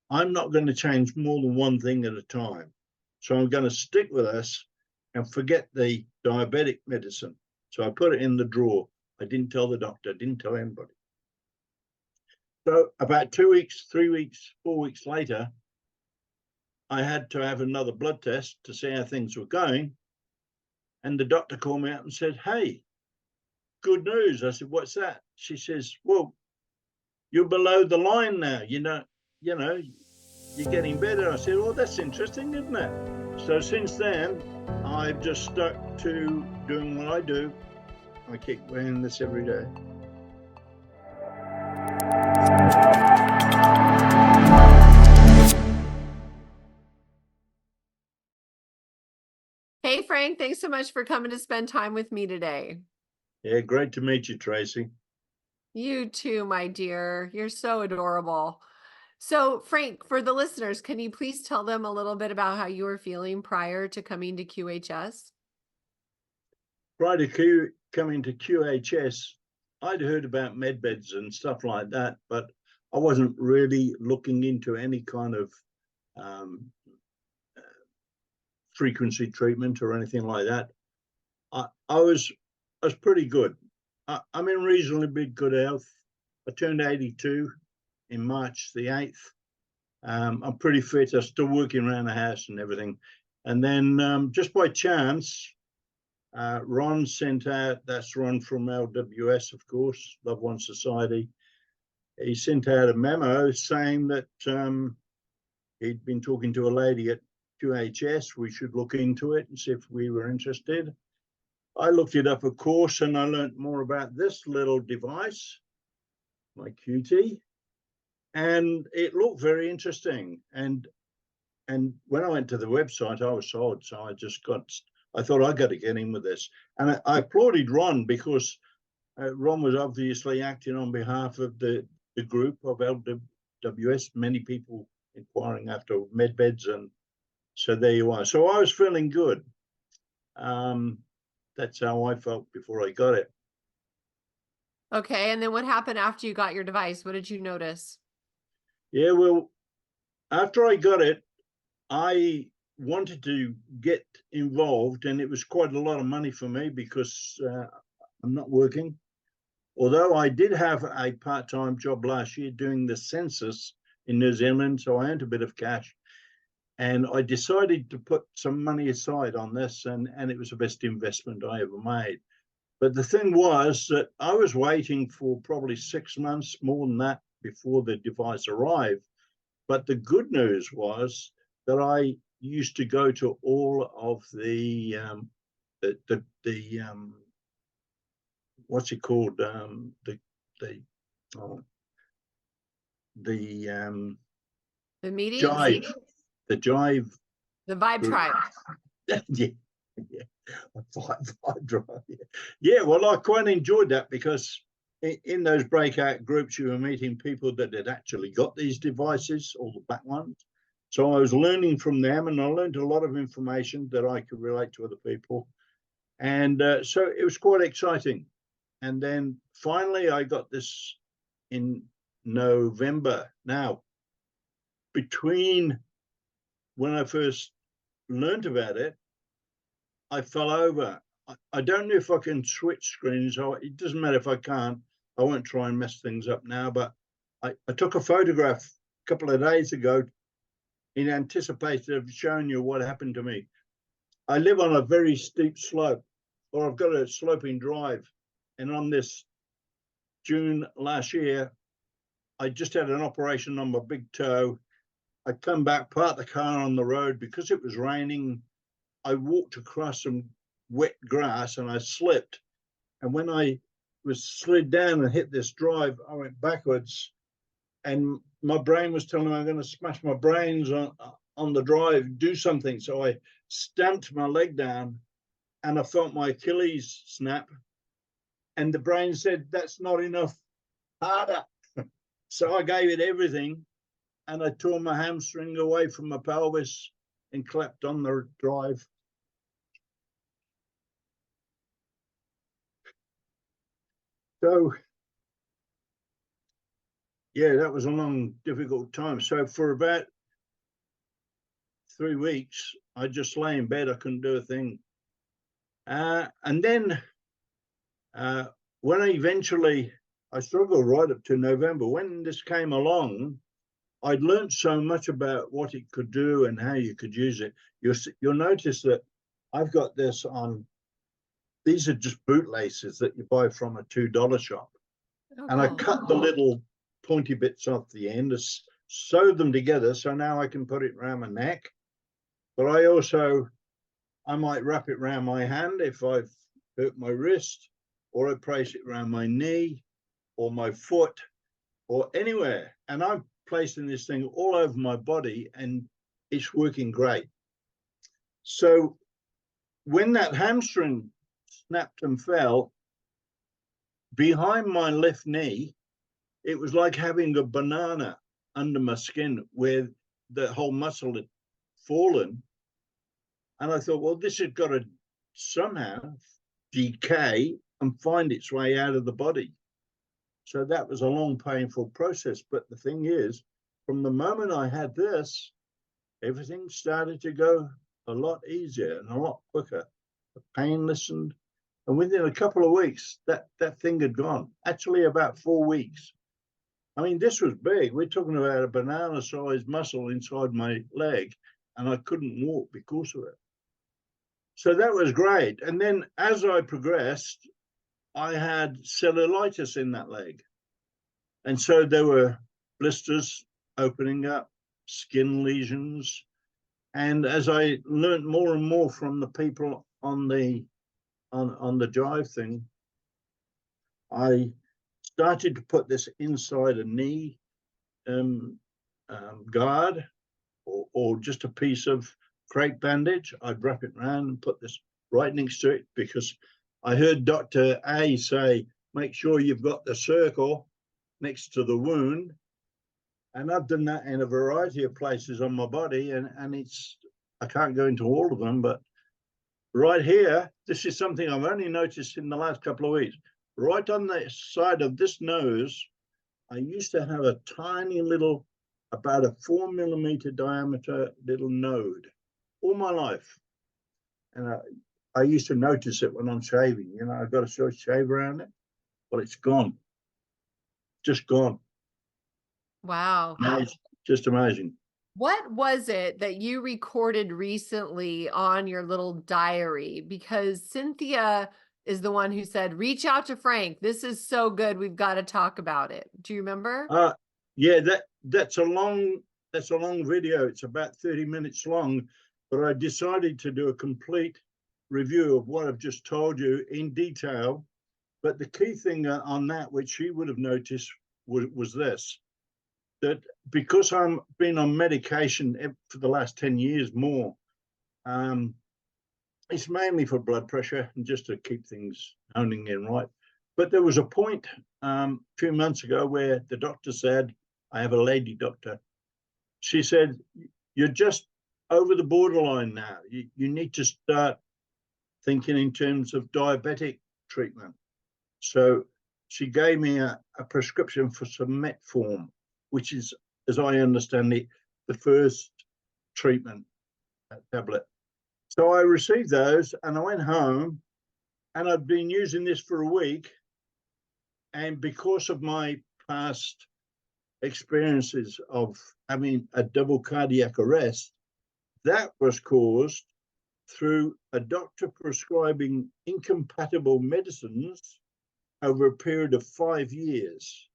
I'm not going to change more than one thing at a time. So I'm going to stick with this and forget the diabetic medicine. So I put it in the drawer. I didn't tell the doctor, didn't tell anybody. So about 2 weeks, 3 weeks, 4 weeks later, I had to have another blood test to see how things were going. And the doctor called me up and said, "Hey, good news." I said, "What's that?" She says, "Well, you're below the line now. You're getting better." I said, "Oh, that's interesting, isn't it?" So since then, I've just stuck to doing what I do. I keep wearing this every day. Hey, Frank, thanks so much for coming to spend time with me today. Yeah, great to meet you, Tracy. You too, my dear. You're so adorable. So, Frank, for the listeners, can you please tell them a little bit about how you were feeling prior to coming to QHS? Prior to coming to QHS, I'd heard about med beds and stuff like that, but I wasn't really looking into any kind of um, frequency treatment or anything like that. I was pretty good. I'm in reasonably good health. I turned 82 in March the 8th. I'm pretty fit. I'm still working around the house and everything. And then just by chance, Ron sent out, that's Ron from LWS, of course, Love One Society. He sent out a memo saying that he'd been talking to a lady at QHS. We should look into it and see if we were interested. I looked it up, of course, and I learned more about this little device, my QT, and it looked very interesting. And when I went to the website, I was sold. So I thought I got to get in with this. And I applauded Ron because Ron was obviously acting on behalf of the group of LWS, many people inquiring after med beds. And so there you are. So I was feeling good. That's how I felt before I got it. Okay, and then what happened after you got your device? What did you notice? Yeah, well, after I got it, I wanted to get involved, and it was quite a lot of money for me because I'm not working. Although I did have a part-time job last year doing the census in New Zealand, so I earned a bit of cash. And I decided to put some money aside on this, and it was the best investment I ever made. But the thing was that I was waiting for probably 6 months, more than that, before the device arrived. But the good news was that I used to go to all of the what's it called, the oh, the meetings? jive, the jive The Vibe group. Tribe. Yeah, yeah. Vibe drive. Yeah, well, I quite enjoyed that because in those breakout groups, you were meeting people that had actually got these devices, all the back ones. So I was learning from them, and I learned a lot of information that I could relate to other people. And so it was quite exciting. And then finally, I got this in November. Now, between when I first learned about it, I fell over. I don't know if I can switch screens. It doesn't matter if I can't. I won't try and mess things up now, but I took a photograph a couple of days ago in anticipation of showing you what happened to me. I live on a very steep slope, or I've got a sloping drive. And on this June last year, I just had an operation on my big toe. I come back, parked the car on the road because it was raining. I walked across some wet grass and I slipped. And when I was slid down and hit this drive, I went backwards. And my brain was telling me I'm going to smash my brains on the drive, do something. So I stamped my leg down and I felt my Achilles snap. And the brain said, "That's not enough, harder." So I gave it everything and I tore my hamstring away from my pelvis and clapped on the drive. So, yeah, that was a long, difficult time. So for about 3 weeks, I just lay in bed. I couldn't do a thing. And then when I struggled right up to November. When this came along, I'd learned so much about what it could do and how you could use it. You'll notice that I've got this on. These are just bootlaces that you buy from a $2 shop. Oh, And I cool. cut the little pointy bits off the end, sewed them together, so now I can put it around my neck. But I might wrap it around my hand if I've hurt my wrist, or I place it around my knee or my foot or anywhere. And I'm placing this thing all over my body, and it's working great. So when that hamstring snapped and fell behind my left knee, it was like having a banana under my skin where the whole muscle had fallen. And I thought, well, this has got to somehow decay and find its way out of the body. So that was a long, painful process. But the thing is, from the moment I had this, everything started to go a lot easier and a lot quicker. The pain lessened. And within a couple of weeks, that thing had gone. Actually, about 4 weeks. I mean, this was big. We're talking about a banana-sized muscle inside my leg, and I couldn't walk because of it. So that was great. And then as I progressed, I had cellulitis in that leg. And so there were blisters opening up, skin lesions. And as I learned more and more from the people on the Jive thing, I started to put this inside a knee guard or just a piece of crepe bandage. I'd wrap it around and put this right next to it, because I heard Dr. A say, make sure you've got the circle next to the wound. And I've done that in a variety of places on my body, and I can't go into all of them, but right here, this is something I've only noticed in the last couple of weeks. Right on the side of this nose, I used to have a tiny little, about a 4 millimeter diameter little node all my life. And I used to notice it when I'm shaving. You know, I've got a short shave around it. Well, it's gone. Just gone. Wow. Amazing. Just amazing. What was it that you recorded recently on your little diary? Because Cynthia is the one who said, reach out to Frank. This is so good. We've got to talk about it. Do you remember? Yeah, that's a long video. It's about 30 minutes long, but I decided to do a complete review of what I've just told you in detail. But the key thing on that, which you would have noticed, was this, that because I'm been on medication for the last 10 years more, it's mainly for blood pressure and just to keep things honing in right. But there was a point a few months ago where the doctor said, I have a lady doctor, she said, you're just over the borderline now. You need to start thinking in terms of diabetic treatment. So she gave me a prescription for some metformin, which is, as I understand it, the first treatment tablet. So I received those and I went home, and I've been using this for a week. And because of my past experiences of having a double cardiac arrest, that was caused through a doctor prescribing incompatible medicines over a period of 5 years.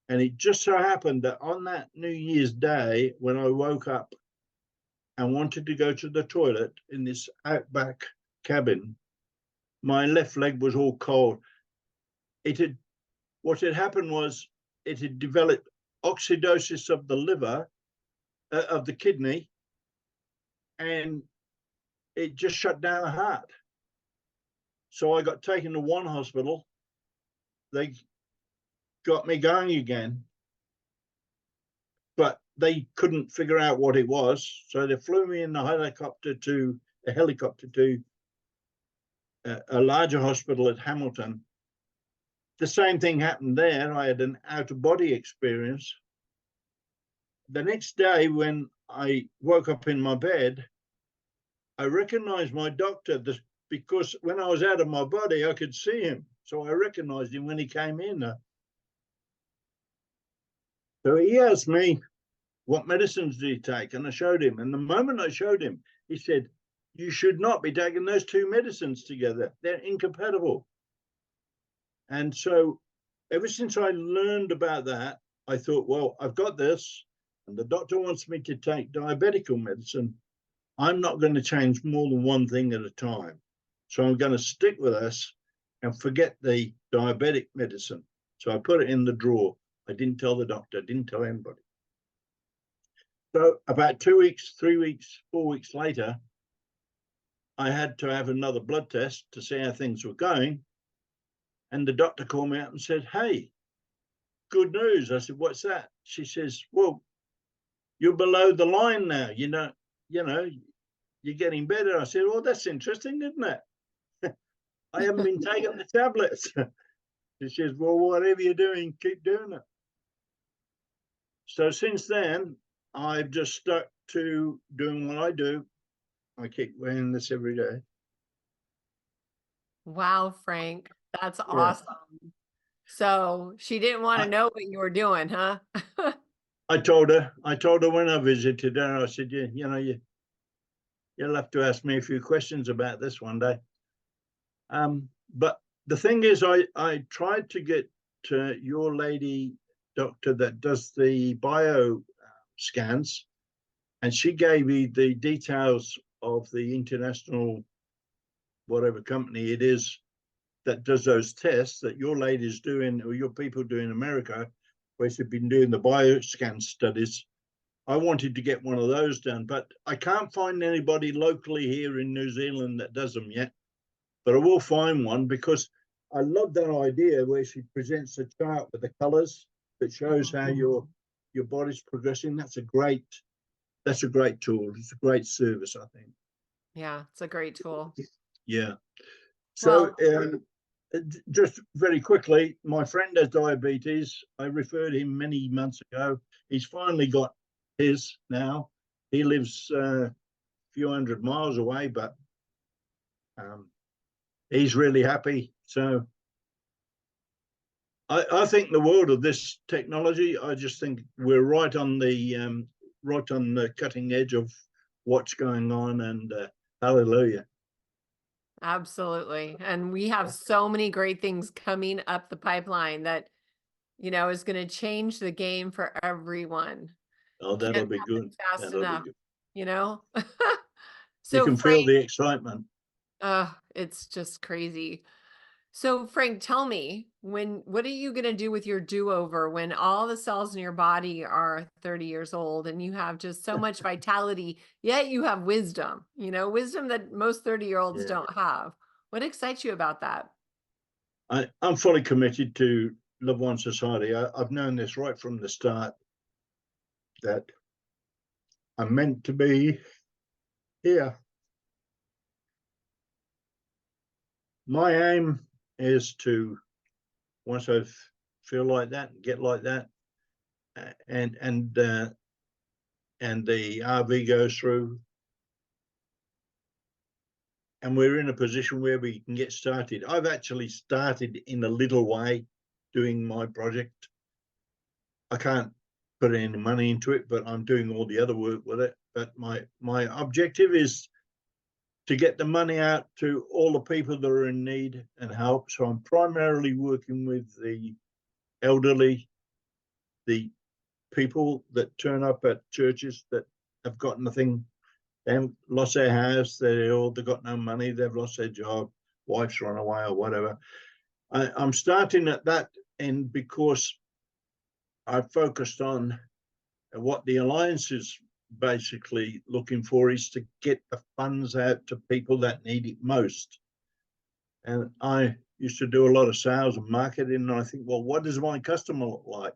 And it just so happened that on that New Year's Day, when I woke up and wanted to go to the toilet in this outback cabin, my left leg was all cold. What had happened was it had developed oxidosis of the liver, of the kidney, and it just shut down the heart. So I got taken to one hospital. They got me going again, but they couldn't figure out what it was. So they flew me in a helicopter to a larger hospital at Hamilton. the same thing happened there. I had an out-of-body experience. The next day when I woke up in my bed, I recognized my doctor because when I was out of my body, I could see him. So I recognized him when he came in. So he asked me, what medicines do you take? And I showed him. And the moment I showed him, he said, you should not be taking those two medicines together. They're incompatible. And so ever since I learned about that, I thought, well, I've got this, and the doctor wants me to take diabetical medicine. I'm not going to change more than one thing at a time. So I'm going to stick with this and forget the diabetic medicine. So I put it in the drawer. I didn't tell the doctor, I didn't tell anybody. So about 2 weeks, 3 weeks, 4 weeks later, I had to have another blood test to see how things were going. And the doctor called me up and said, hey, good news. I said, what's that? She says, well, you're below the line now. You're getting better. I said, well, that's interesting, isn't it? I haven't been taking the tablets. She says, well, whatever you're doing, keep doing it. So since then, I've just stuck to doing what I do. I keep wearing this every day. Wow, Frank, that's awesome. So she didn't want to know what you were doing, huh? I told her when I visited her, I said, you'll have to ask me a few questions about this one day. But the thing is, I tried to get your lady doctor that does the bio scans, and she gave me the details of the international, whatever company it is that does those tests that your lady's doing, or your people do in America, where she's been doing the bioscan studies. I wanted to get one of those done, but I can't find anybody locally here in New Zealand that does them yet. But I will find one, because I love that idea where she presents a chart with the colors that shows how your body's progressing. That's a great tool. It's a great service, I think. Yeah, it's a great tool. Yeah. So just very quickly, my friend has diabetes. I referred him many months ago. He's finally got his now. He lives a few hundred miles away, but he's really happy. So I think the world of this technology. I just think we're right on the cutting edge of what's going on, and hallelujah. Absolutely. And we have so many great things coming up the pipeline that, is going to change the game for everyone. Oh, that'll be good. Fast enough, So you can Frank, feel the excitement. It's just crazy. So Frank, tell me, what are you going to do with your do-over when all the cells in your body are 30 years old and you have just so much vitality, yet you have wisdom, wisdom that most 30-year-olds don't have. What excites you about that? I'm fully committed to Love One Society. I've known this right from the start, that I'm meant to be here. My aim is to, once I feel like that, get like that, and the RV goes through, and we're in a position where we can get started. I've actually started in a little way doing my project. I can't put any money into it, but I'm doing all the other work with it. But my objective is to get the money out to all the people that are in need and help. So I'm primarily working with the elderly, the people that turn up at churches that have got nothing. They haven't lost their house, they've got no money, they've lost their job, wife's run away or whatever. I'm starting at that end because I've focused on what the Alliance is basically looking for, is to get the funds out to people that need it most. And I used to do a lot of sales and marketing, and I think, well, what does my customer look like?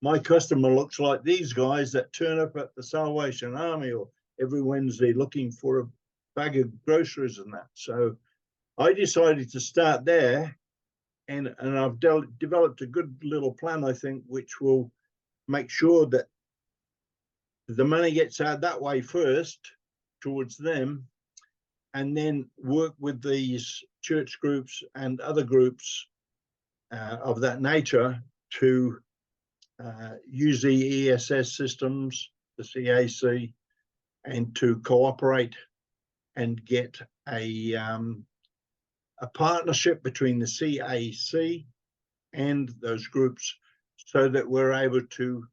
My customer looks like these guys that turn up at the Salvation Army or every Wednesday looking for a bag of groceries and that. So I decided to start there and I've developed a good little plan, I think, which will make sure that the money gets out that way first towards them, and then work with these church groups and other groups of that nature to use the ESS systems, the CAC, and to cooperate and get a partnership between the CAC and those groups, so that we're able to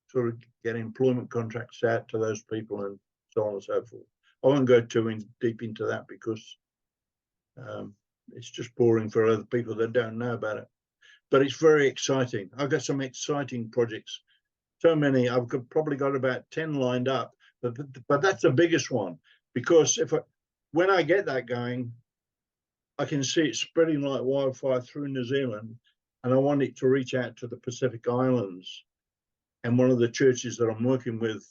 sort of get employment contracts out to those people and so on and so forth. I won't go too deep into that because it's just boring for other people that don't know about it. But it's very exciting. I've got some exciting projects. So many. I've probably got about 10 lined up, but that's the biggest one, because when I get that going, I can see it spreading like wildfire through New Zealand, and I want it to reach out to the Pacific Islands. And one of the churches that I'm working with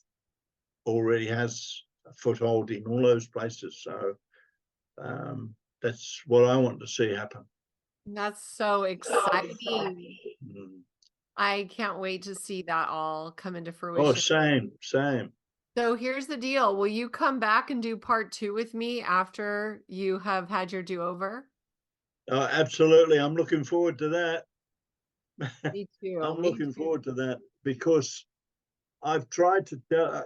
already has a foothold in all those places. So that's what I want to see happen. That's so exciting. I can't wait to see that all come into fruition. Oh, same. So here's the deal. Will you come back and do part 2 with me after you have had your do-over? Absolutely. I'm looking forward to that. Me too. I'm looking forward to that, because I've tried to tell,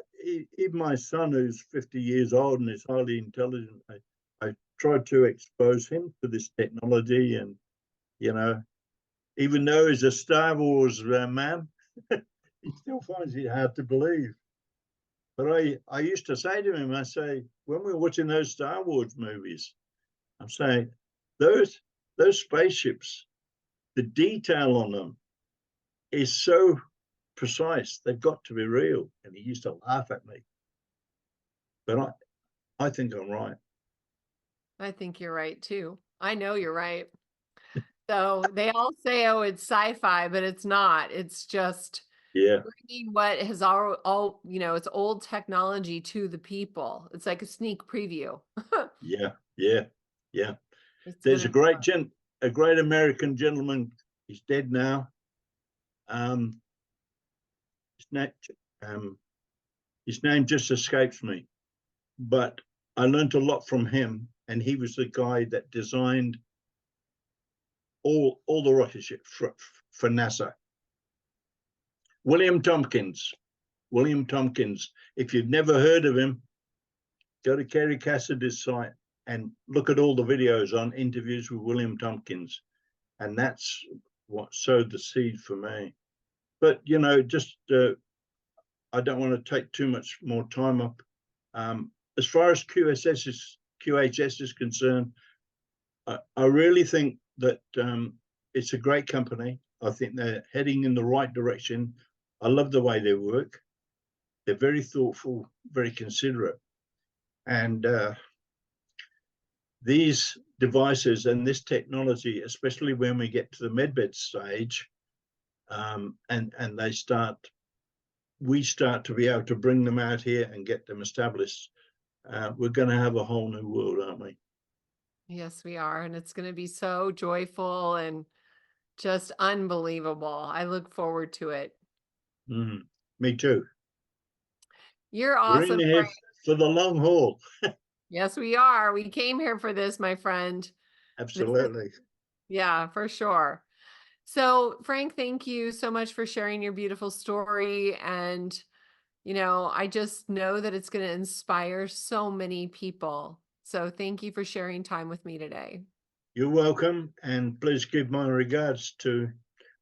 even my son, who's 50 years old and is highly intelligent, I tried to expose him to this technology. And, you know, even though he's a Star Wars man, he still finds it hard to believe. But I used to say to him, I say, when we're watching those Star Wars movies, I'm saying, those spaceships, the detail on them is so precise, they've got to be real. And he used to laugh at me. But I think I'm right. I think you're right too. I know you're right. So they all say, oh, it's sci-fi, but it's not. It's just bringing what has all it's old technology to the people. It's like a sneak preview. Yeah. There's a great American gentleman. He's dead now. His name just escapes me, but I learned a lot from him, and he was the guy that designed all the rocket ships for NASA. William Tompkins. If you've never heard of him, go to Kerry Cassidy's site and look at all the videos on interviews with William Tompkins. And that's what sowed the seed for me. But, you know, just I don't want to take too much more time up. As far as QHS is concerned, I really think that it's a great company. I think they're heading in the right direction. I love the way they work. They're very thoughtful, very considerate. And these devices and this technology, especially when we get to the medbed stage, and we start to be able to bring them out here and get them established, we're going to have a whole new world, aren't we? Yes, we are. And it's going to be so joyful and just unbelievable. I look forward to it. Me too. You're awesome. We're in here for the long haul. Yes, we are. We came here for this, my friend. Absolutely. Yeah, for sure. So, Frank, thank you so much for sharing your beautiful story. And, you know, I just know that it's going to inspire so many people. So thank you for sharing time with me today. You're welcome. And please give my regards to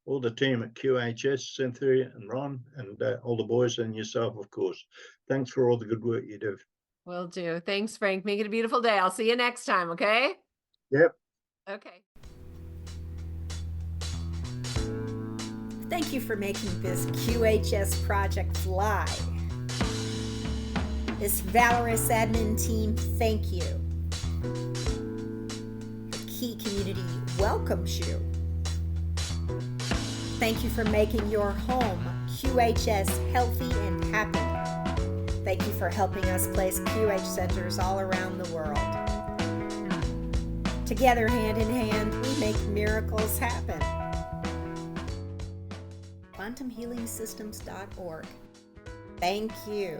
all the team at QHS, Cynthia and Ron, and all the boys, and yourself, of course. Thanks for all the good work you do. Will do. Thanks, Frank. Make it a beautiful day. I'll see you next time, okay? Yep. Okay. Thank you for making this QHS project fly. This valorous admin team, thank you. The Key community welcomes you. Thank you for making your home QHS healthy and happy. Thank you for helping us place QH centers all around the world. Together, hand in hand, we make miracles happen. QuantumHealingSystems.org. Thank you.